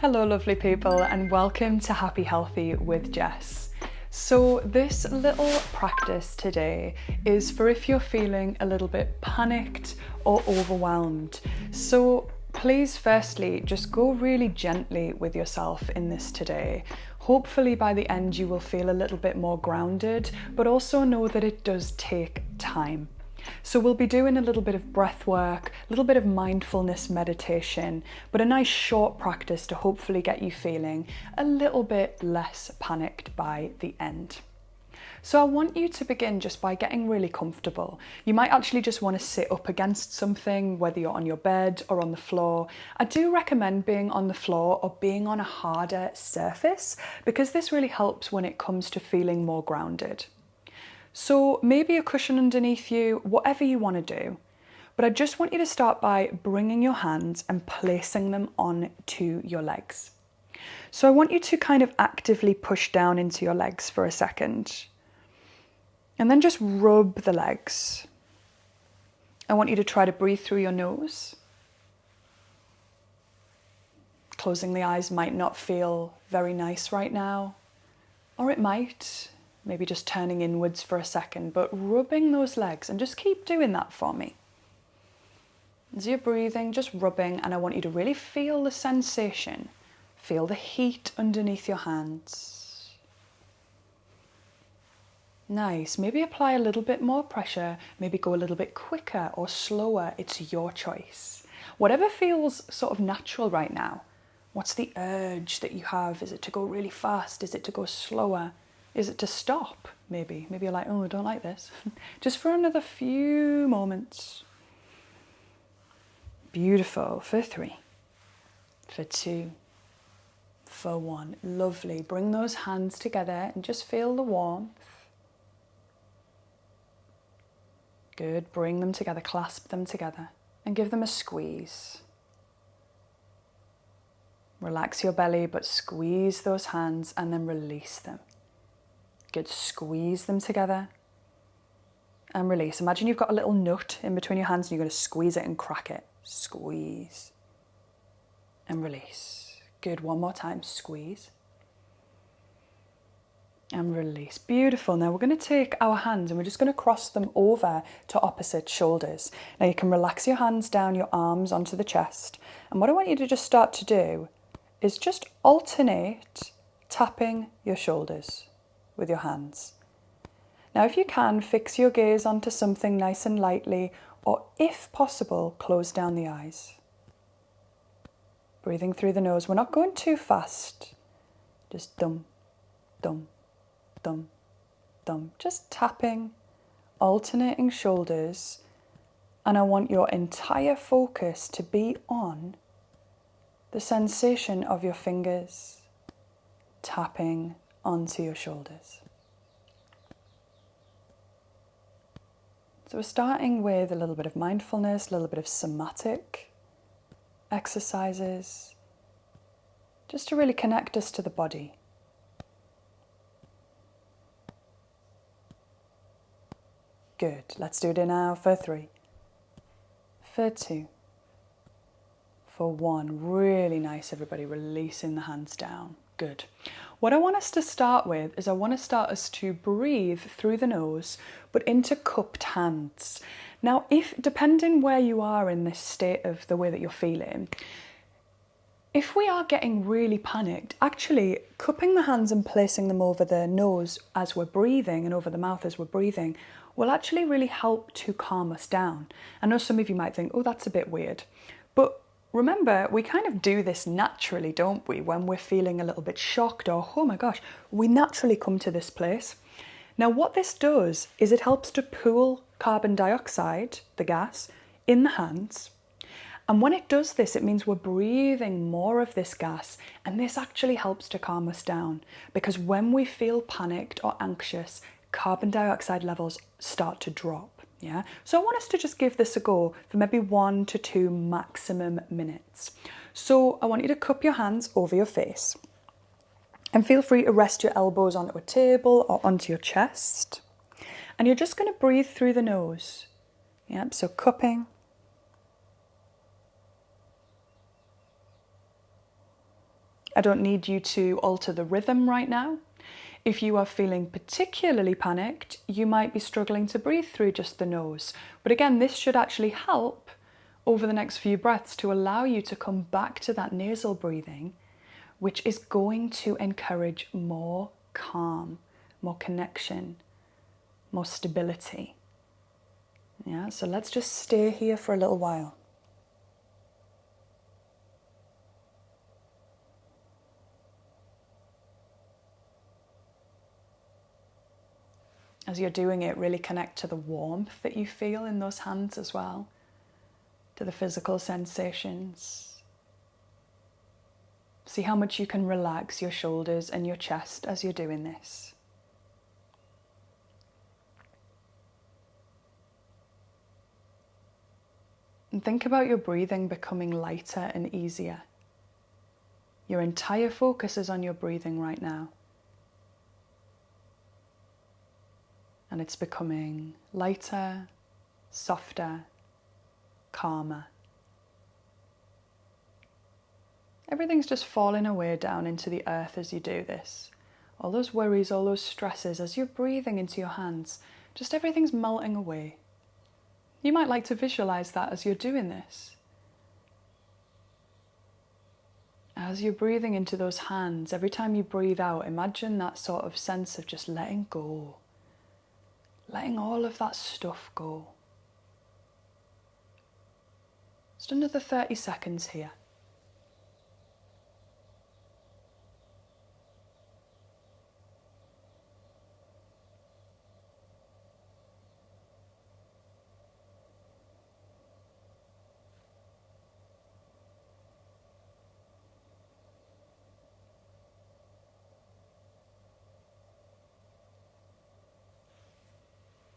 Hello lovely people and welcome to Happy Healthy with Jess. So this little practice today is for if you're feeling a little bit panicked or overwhelmed. So please firstly just go really gently with yourself in this today. Hopefully by the end you will feel a little bit more grounded, but also know that it does take time. So we'll be doing a little bit of breath work, a little bit of mindfulness meditation, but a nice short practice to hopefully get you feeling a little bit less panicked by the end. So I want you to begin just by getting really comfortable. You might actually just want to sit up against something, whether you're on your bed or on the floor. I do recommend being on the floor or being on a harder surface because this really helps when it comes to feeling more grounded. So maybe a cushion underneath you, whatever you want to do. But I just want you to start by bringing your hands and placing them onto your legs. So I want you to kind of actively push down into your legs for a second. And then just rub the legs. I want you to try to breathe through your nose. Closing the eyes might not feel very nice right now, or it might. Maybe just turning inwards for a second, but rubbing those legs, and just keep doing that for me. As you're breathing, just rubbing, and I want you to really feel the sensation. Feel the heat underneath your hands. Nice. Maybe apply a little bit more pressure, maybe go a little bit quicker or slower. It's your choice. Whatever feels sort of natural right now. What's the urge that you have? Is it to go really fast? Is it to go slower? Is it to stop, maybe? Maybe you're like, oh, I don't like this. Just for another few moments. Beautiful. For 3. For 2. For 1. Lovely. Bring those hands together and just feel the warmth. Good. Bring them together. Clasp them together and give them a squeeze. Relax your belly, but squeeze those hands and then release them. Good, squeeze them together and release. Imagine you've got a little nut in between your hands and you're going to squeeze it and crack it. Squeeze and release. Good, one more time, squeeze and release. Beautiful. Now we're going to take our hands and we're just going to cross them over to opposite shoulders. Now you can relax your hands down, your arms onto the chest. And what I want you to just start to do is just alternate tapping your shoulders with your hands. Now if you can, fix your gaze onto something nice and lightly, or if possible, close down the eyes. Breathing through the nose. We're not going too fast. Just dum, dum, dum, dum. Just tapping, alternating shoulders, and I want your entire focus to be on the sensation of your fingers tapping onto your shoulders. So we're starting with a little bit of mindfulness, a little bit of somatic exercises, just to really connect us to the body. Good. Let's do it now for 3, for 2, for 1. Really nice, everybody. Releasing the hands down. Good. What I want us to start with is I want to start us to breathe through the nose, but into cupped hands. Now, depending where you are in this state of the way that you're feeling, if we are getting really panicked, actually cupping the hands and placing them over the nose as we're breathing and over the mouth as we're breathing will actually really help to calm us down. I know some of you might think, oh, that's a bit weird, but remember, we kind of do this naturally, don't we? When we're feeling a little bit shocked or, oh my gosh, we naturally come to this place. Now, what this does is it helps to pool carbon dioxide, the gas, in the hands. And when it does this, it means we're breathing more of this gas. And this actually helps to calm us down. Because when we feel panicked or anxious, carbon dioxide levels start to drop. Yeah, so I want us to just give this a go for maybe 1 to 2 maximum minutes. So I want you to cup your hands over your face and feel free to rest your elbows onto a table or onto your chest. And you're just going to breathe through the nose. Yep, so cupping I don't need you to alter the rhythm right now. If you are feeling particularly panicked, you might be struggling to breathe through just the nose. But again, this should actually help over the next few breaths to allow you to come back to that nasal breathing, which is going to encourage more calm, more connection, more stability. Yeah, so let's just stay here for a little while. As you're doing it, really connect to the warmth that you feel in those hands as well, to the physical sensations. See how much you can relax your shoulders and your chest as you're doing this. And think about your breathing becoming lighter and easier. Your entire focus is on your breathing right now. And it's becoming lighter, softer, calmer. Everything's just falling away down into the earth as you do this. All those worries, all those stresses, as you're breathing into your hands, just everything's melting away. You might like to visualize that as you're doing this. As you're breathing into those hands, every time you breathe out, imagine that sort of sense of just letting go. Letting all of that stuff go. Just another 30 seconds here.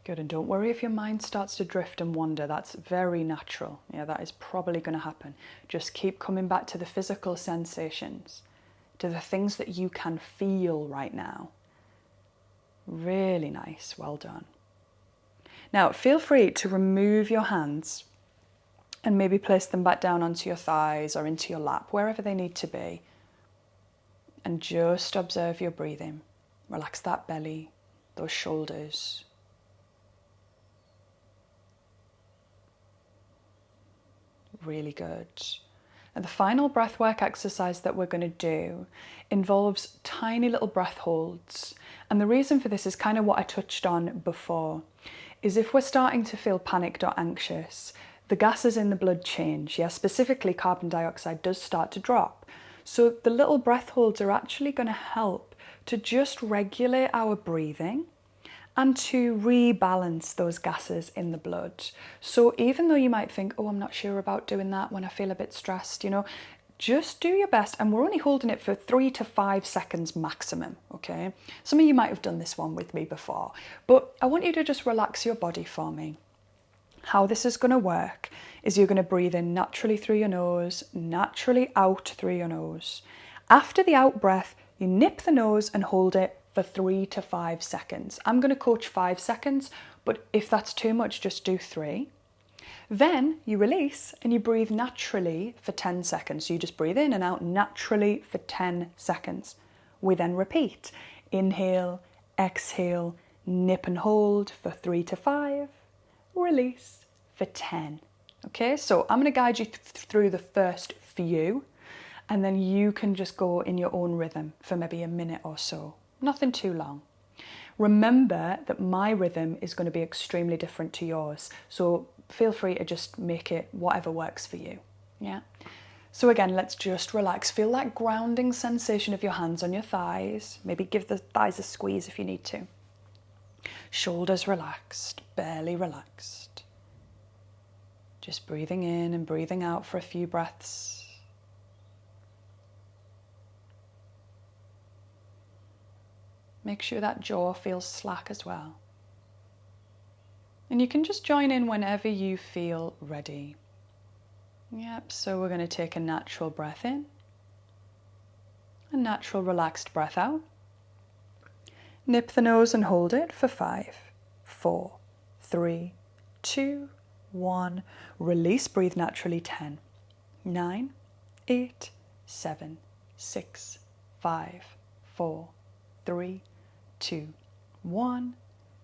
Good, and don't worry if your mind starts to drift and wander. That's very natural. Yeah, that is probably going to happen. Just keep coming back to the physical sensations, to the things that you can feel right now. Really nice, well done. Now, feel free to remove your hands and maybe place them back down onto your thighs or into your lap, wherever they need to be. And just observe your breathing. Relax that belly, those shoulders. Really good. And the final breathwork exercise that we're going to do involves tiny little breath holds. And the reason for this is kind of what I touched on before, is if we're starting to feel panicked or anxious, the gases in the blood change. Yeah, specifically carbon dioxide does start to drop. So the little breath holds are actually going to help to just regulate our breathing and to rebalance those gases in the blood. So even though you might think, oh, I'm not sure about doing that when I feel a bit stressed, just do your best. And we're only holding it for 3 to 5 seconds maximum, okay? Some of you might have done this one with me before, but I want you to just relax your body for me. How this is going to work is you're going to breathe in naturally through your nose, naturally out through your nose. After the out breath, you nip the nose and hold it for 3 to 5 seconds. I'm going to coach 5 seconds, but if that's too much, just do 3. Then you release and you breathe naturally for 10 seconds. So you just breathe in and out naturally for 10 seconds. We then repeat. Inhale, exhale, nip and hold for 3 to 5. Release for 10. Okay, so I'm going to guide you through the first few, and then you can just go in your own rhythm for maybe a minute or so. Nothing too long. Remember that my rhythm is going to be extremely different to yours, so feel free to just make it whatever works for you. Yeah. So again, let's just relax. Feel that grounding sensation of your hands on your thighs. Maybe give the thighs a squeeze if you need to. Shoulders relaxed, belly relaxed. Just breathing in and breathing out for a few breaths. Make sure that jaw feels slack as well. And you can just join in whenever you feel ready. Yep, so we're going to take a natural breath in. A natural relaxed breath out. Nip the nose and hold it for 5, 4, 3, 2, 1. Release, breathe naturally 10, 9, 8, 7, 6, 5, 4, 3, 2, 1.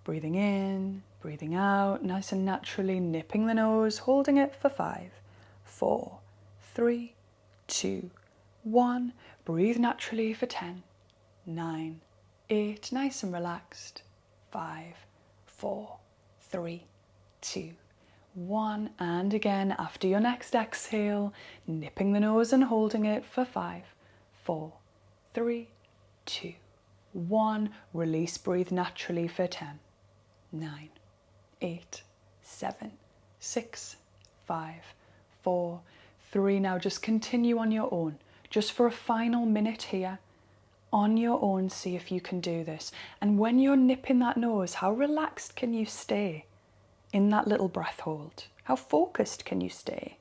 Breathing in, breathing out, nice and naturally, nipping the nose, holding it for 5, 4, 3, 2, 1. Breathe naturally for 10, 9, 8, nice and relaxed. 5, 4, 3, 2, 1. And again, after your next exhale, nipping the nose and holding it for 5, 4, 3, 2, 1. Release, breathe naturally for 10, 9, 8, 7, 6, 5, 4, 3. Now just continue on your own, just for a final minute here. On your own, see if you can do this. And when you're nipping that nose, how relaxed can you stay in that little breath hold? How focused can you stay?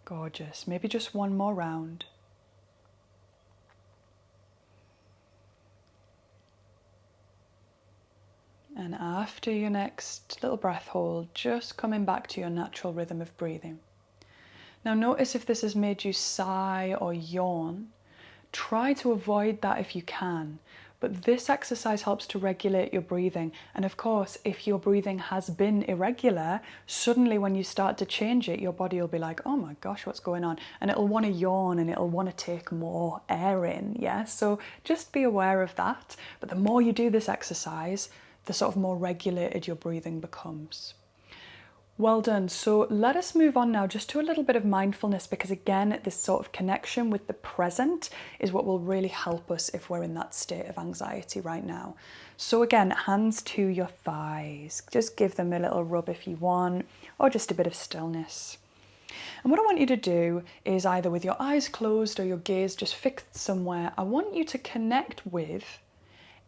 Gorgeous. Maybe just one more round. And after your next little breath hold, just coming back to your natural rhythm of breathing. Now notice if this has made you sigh or yawn. Try to avoid that if you can. But this exercise helps to regulate your breathing. And of course, if your breathing has been irregular, suddenly when you start to change it, your body will be like, oh my gosh, what's going on? And it'll want to yawn and it'll want to take more air in, yeah? So just be aware of that. But the more you do this exercise, the sort of more regulated your breathing becomes. Well done. So let us move on now just to a little bit of mindfulness, because again, this sort of connection with the present is what will really help us if we're in that state of anxiety right now. So again, hands to your thighs. Just give them a little rub if you want, or just a bit of stillness. And what I want you to do is either with your eyes closed or your gaze just fixed somewhere, I want you to connect with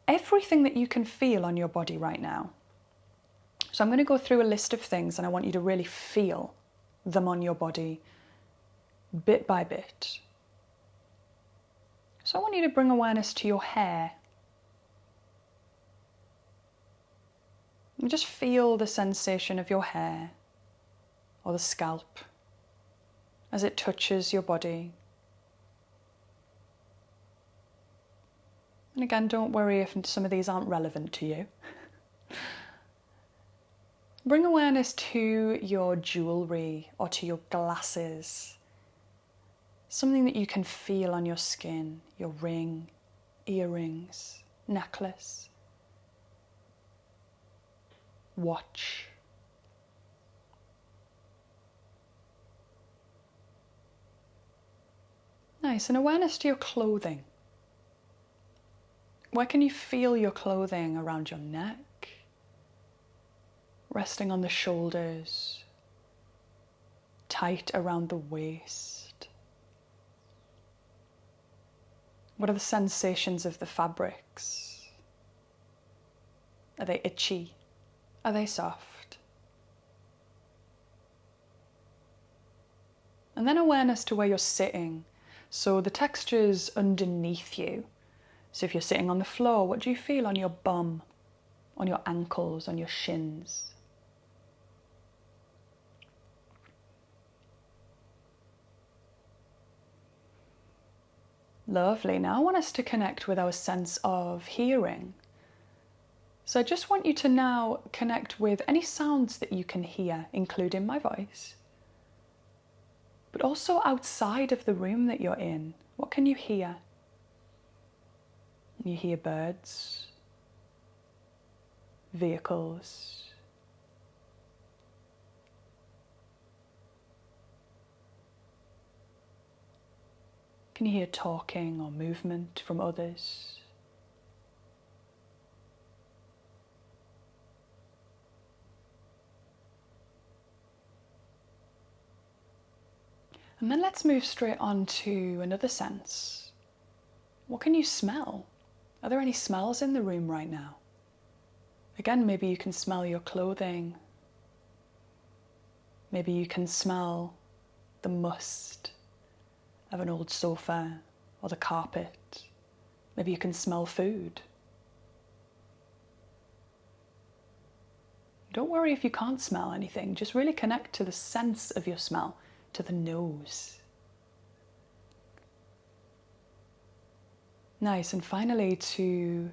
everything that you can feel on your body right now. So I'm going to go through a list of things and I want you to really feel them on your body bit by bit. So I want you to bring awareness to your hair. And just feel the sensation of your hair or the scalp as it touches your body. And again, don't worry if some of these aren't relevant to you. Bring awareness to your jewellery or to your glasses. Something that you can feel on your skin, your ring, earrings, necklace, watch. Nice, and awareness to your clothing. Where can you feel your clothing? Around your neck? Resting on the shoulders, tight around the waist. What are the sensations of the fabrics? Are they itchy? Are they soft? And then awareness to where you're sitting. So the texture's underneath you. So if you're sitting on the floor, what do you feel on your bum, on your ankles, on your shins? Lovely. Now I want us to connect with our sense of hearing. So I just want you to now connect with any sounds that you can hear, including my voice. But also outside of the room that you're in. What can you hear? You hear birds, vehicles, Can you hear talking or movement from others? And then let's move straight on to another sense. What can you smell? Are there any smells in the room right now? Again, maybe you can smell your clothing. Maybe you can smell the must of an old sofa or the carpet. Maybe you can smell food. Don't worry if you can't smell anything. Just really connect to the sense of your smell, to the nose. Nice. And finally, to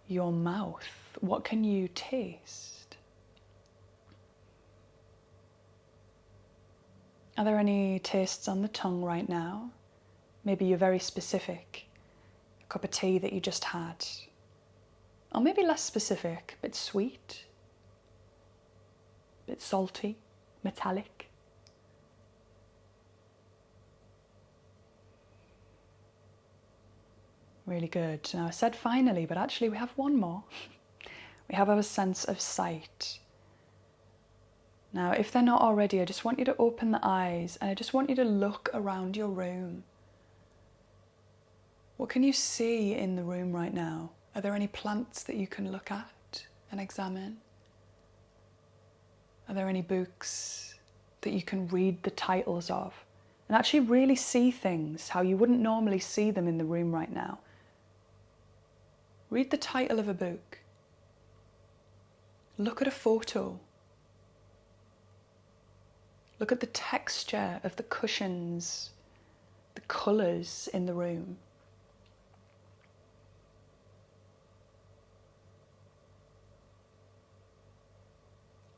your mouth. What can you taste? Are there any tastes on the tongue right now? Maybe you're very specific. A cup of tea that you just had. Or maybe less specific, a bit sweet, a bit salty, metallic. Really good. Now I said finally, but actually we have one more. We have our sense of sight. Now, if they're not already, I just want you to open the eyes and I just want you to look around your room. What can you see in the room right now? Are there any plants that you can look at and examine? Are there any books that you can read the titles of and actually really see things how you wouldn't normally see them in the room right now? Read the title of a book. Look at a photo. Look at the texture of the cushions, the colours in the room.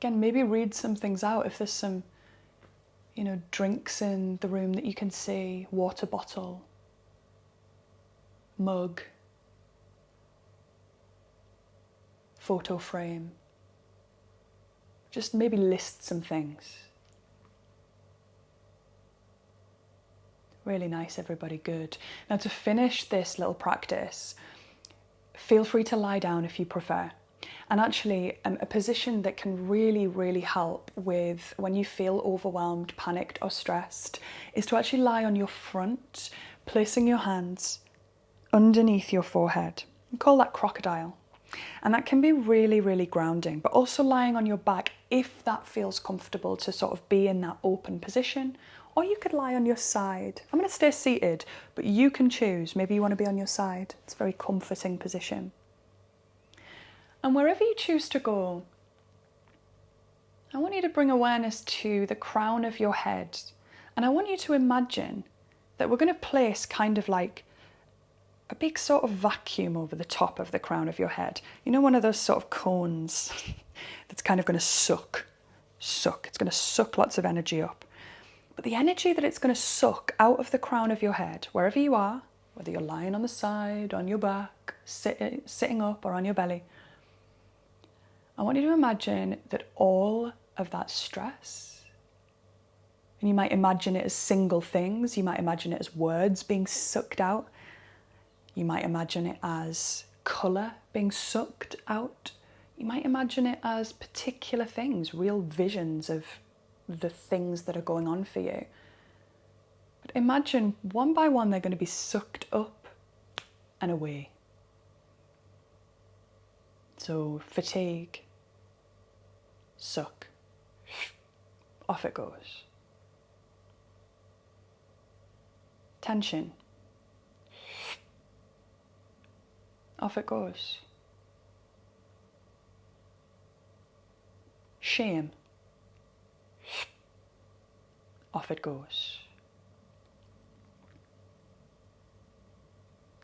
Again, maybe read some things out. If there's some, drinks in the room that you can see, water bottle, mug, photo frame. Just maybe list some things. Really nice, everybody, good. Now to finish this little practice, feel free to lie down if you prefer. And actually, a position that can really, really help with when you feel overwhelmed, panicked or stressed is to actually lie on your front, placing your hands underneath your forehead. We call that crocodile. And that can be really, really grounding, but also lying on your back if that feels comfortable to sort of be in that open position. Or you could lie on your side. I'm going to stay seated, but you can choose. Maybe you want to be on your side. It's a very comforting position. And wherever you choose to go, I want you to bring awareness to the crown of your head. And I want you to imagine that we're going to place kind of like a big sort of vacuum over the top of the crown of your head. You know, one of those sort of cones that's kind of going to suck. It's going to suck lots of energy up. But the energy that it's going to suck out of the crown of your head, wherever you are, whether you're lying on the side, on your back, sitting up or on your belly, I want you to imagine that all of that stress, and you might imagine it as single things, you might imagine it as words being sucked out, you might imagine it as colour being sucked out, you might imagine it as particular things, real visions of the things that are going on for you. But imagine one by one they're going to be sucked up and away. So fatigue, suck, off it goes. Tension, off it goes. Shame, off it goes.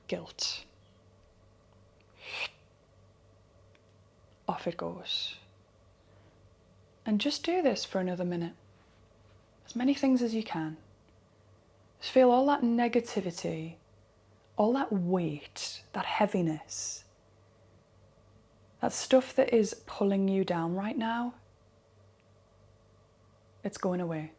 Guilt, off it goes. And just do this for another minute. As many things as you can. Just feel all that negativity, all that weight, that heaviness, that stuff that is pulling you down right now, it's going away.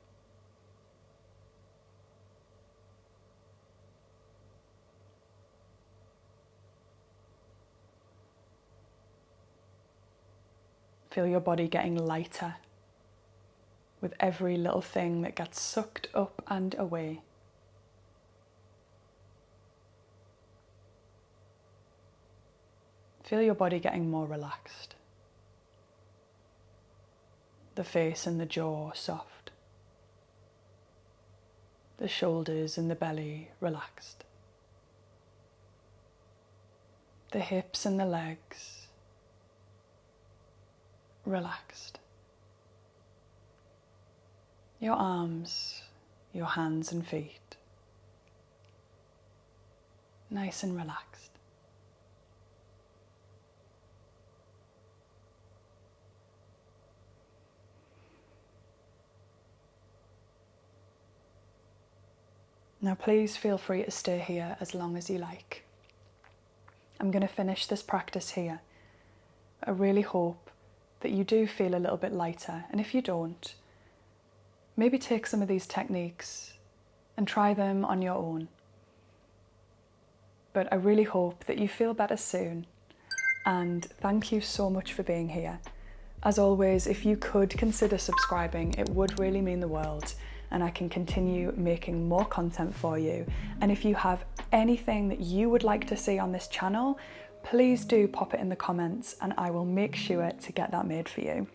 Feel your body getting lighter with every little thing that gets sucked up and away. Feel your body getting more relaxed. The face and the jaw soft. The shoulders and the belly relaxed. The hips and the legs relaxed. Your arms, your hands and feet, nice and relaxed. Now please feel free to stay here as long as you like. I'm going to finish this practice here. I really hope that you do feel a little bit lighter, and if you don't, maybe take some of these techniques and try them on your own. But I really hope that you feel better soon, and thank you so much for being here. As always, if you could consider subscribing, it would really mean the world, and I can continue making more content for you. And if you have anything that you would like to see on this channel, please do pop it in the comments and I will make sure to get that made for you.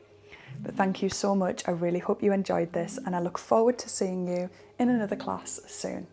But thank you so much. I really hope you enjoyed this, and I look forward to seeing you in another class soon.